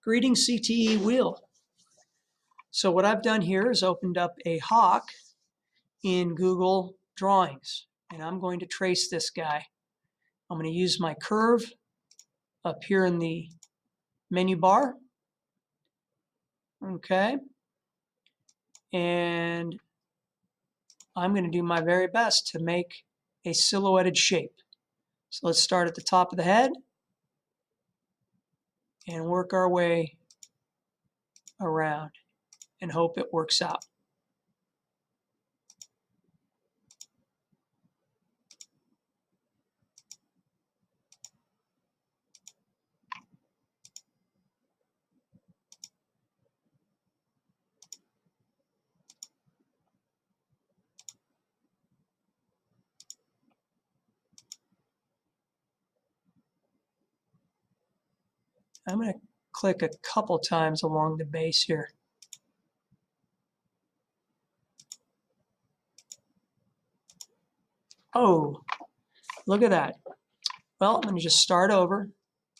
Greetings, CTE wheel. So what I've done here is opened up a hawk in Google Drawings, and I'm going to trace this guy. I'm going to use my curve up here in the menu bar. Okay. And I'm going to do my very best to make a silhouetted shape. So let's start at the top of the head and work our way around and hope it works out. I'm going to click a couple times along the base here. Oh, look at that. Well, I'm going to just start over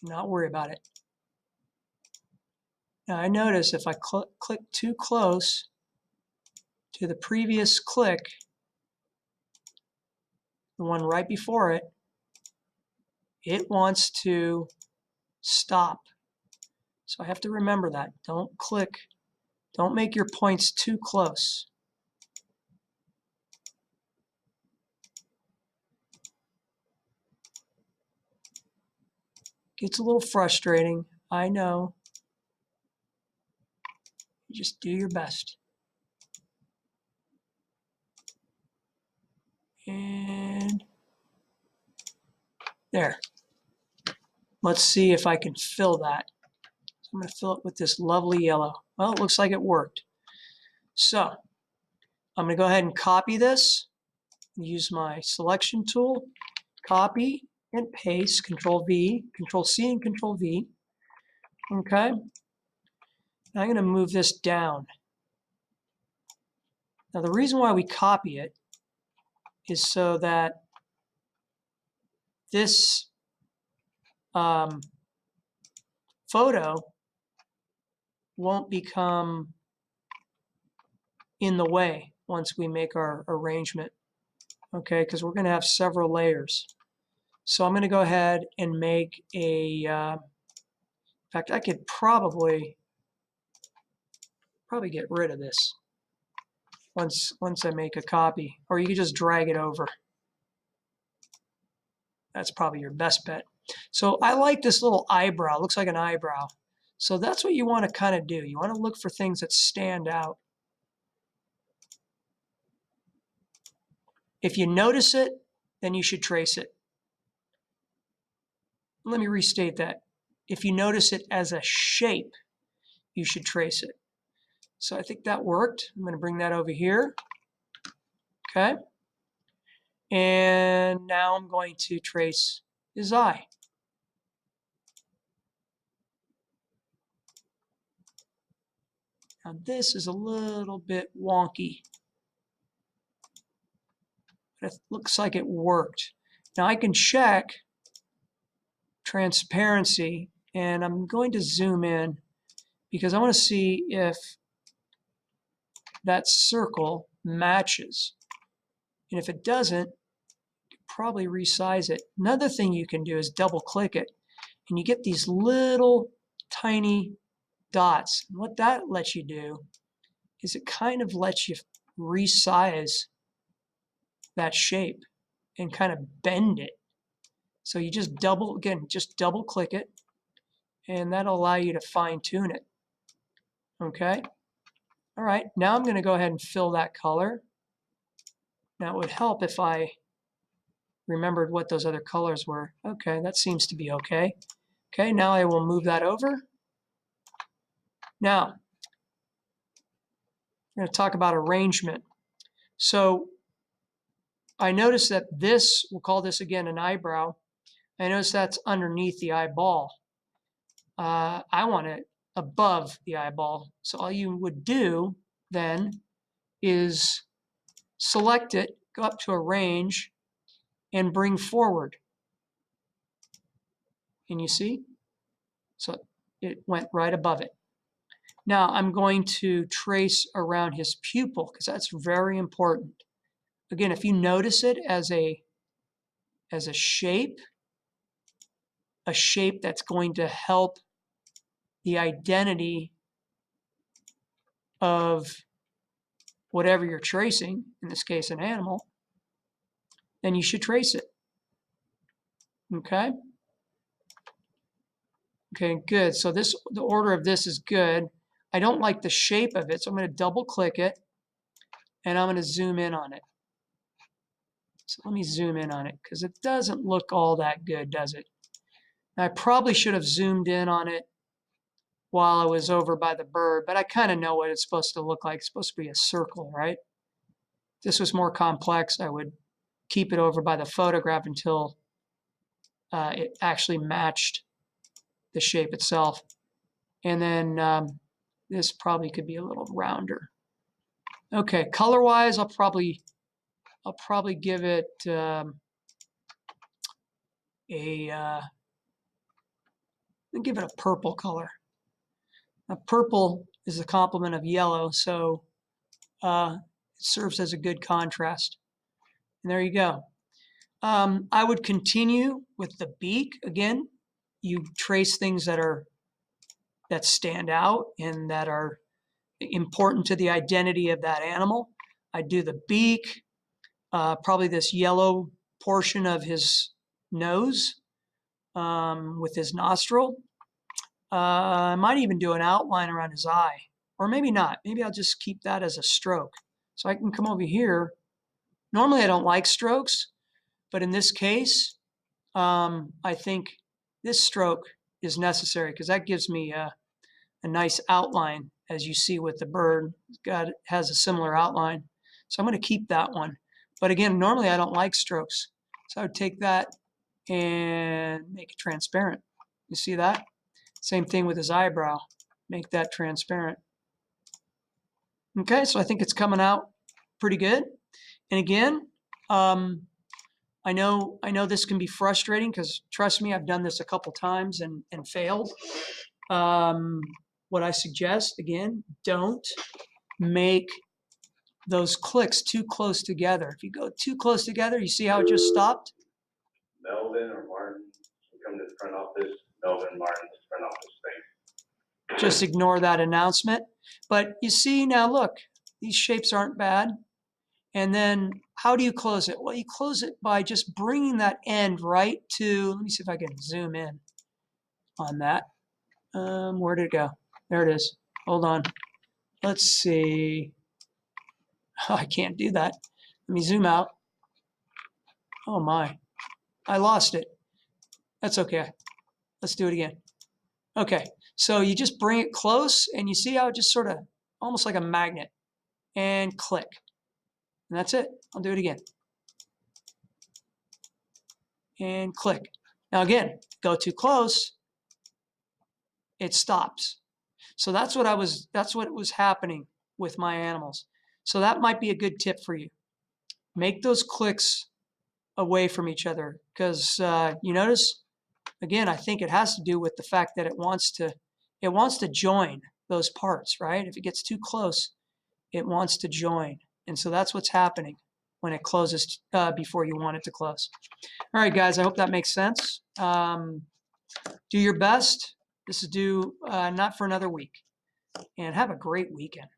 and not worry about it. Now I notice if I click too close to the previous click, the one right before it, it wants to stop. So I have to remember that. Don't make your points too close. Gets a little frustrating, I know. You just do your best. And there. Let's see if I can fill that. So I'm going to fill it with this lovely yellow. Well, it looks like it worked. So I'm going to go ahead and copy this. Use my selection tool, copy and paste, Control V, Control C, and Control V. Okay. Now I'm going to move this down. Now the reason why we copy it is so that this photo won't become in the way once we make our arrangement. Okay, because we're going to have several layers. So I'm going to go ahead and make a, in fact, I could probably get rid of this once I make a copy, or you could just drag it over. That's probably your best bet. So I like this little eyebrow. It looks like an eyebrow. So that's what you want to kind of do. You want to look for things that stand out. If you notice it, then you should trace it. Let me restate that. If you notice it as a shape, you should trace it. So I think that worked. I'm going to bring that over here. Okay. And now I'm going to trace his eye. Now this is a little bit wonky, but it looks like it worked. Now I can check transparency, and I'm going to zoom in because I want to see if that circle matches. And if it doesn't, probably resize it. Another thing you can do is double click it, and you get these little tiny dots. And what that lets you do is it kind of lets you resize that shape and kind of bend it. So you just double click it, and that'll allow you to fine tune it. Okay. All right, now I'm going to go ahead and fill that color. Now it would help if I remembered what those other colors were. Okay, that seems to be okay. Okay, now I will move that over. Now, I'm going to talk about arrangement. So I notice that this, we'll call this again an eyebrow. I notice that's underneath the eyeball. I want it above the eyeball. So all you would do then is select it, go up to arrange, and bring forward. And you see? So it went right above it. Now I'm going to trace around his pupil because that's very important. Again, if you notice it as a shape that's going to help the identity of whatever you're tracing, in this case an animal, then you should trace it. Okay? Okay, good. So the order of this is good. I don't like the shape of it, so I'm going to double click it and I'm going to zoom in on it. So let me zoom in on it because it doesn't look all that good, does it? Now, I probably should have zoomed in on it while I was over by the bird, but I kind of know what it's supposed to look like. It's supposed to be a circle, right? If this was more complex, I would keep it over by the photograph until it actually matched the shape itself. And then this probably could be a little rounder. Okay, color-wise, I'll probably give it I'll give it a purple color. Now, purple is a complement of yellow, so it serves as a good contrast. And there you go. I would continue with the beak. Again, you trace things that stand out and that are important to the identity of that animal. I do the beak, probably this yellow portion of his nose with his nostril. I might even do an outline around his eye, or maybe not. Maybe I'll just keep that as a stroke. So I can come over here. Normally I don't like strokes, but in this case, I think this stroke is necessary because that gives me a nice outline, as you see with the bird. It has a similar outline. So I'm going to keep that one. But again, normally I don't like strokes. So I would take that and make it transparent. You see that? Same thing with his eyebrow. Make that transparent. Okay, so I think it's coming out pretty good. And again, I know this can be frustrating because trust me, I've done this a couple times and failed. What I suggest, again, don't make those clicks too close together. If you go too close together, you see how it just stopped? Melvin or Martin, come to the front office. Melvin, Martin, front office, thanks. Just ignore that announcement. But you see now, look, these shapes aren't bad. And then how do you close it? Well, you close it by just bringing that end right to, let me see if I can zoom in on that. Where did it go? There it is. Hold on. Let's see. Oh, I can't do that. Let me zoom out. Oh my, I lost it. That's okay. Let's do it again. Okay, so you just bring it close and you see how it just sort of, almost like a magnet, and click. And that's it. I'll do it again. And click. Now again, go too close, it stops. So that's what was happening with my animals. So that might be a good tip for you. Make those clicks away from each other because you notice, again, I think it has to do with the fact that it wants to join those parts, right? If it gets too close, it wants to join. And so that's what's happening when it closes before you want it to close. All right, guys, I hope that makes sense. Do your best. This is due not for another week. And have a great weekend.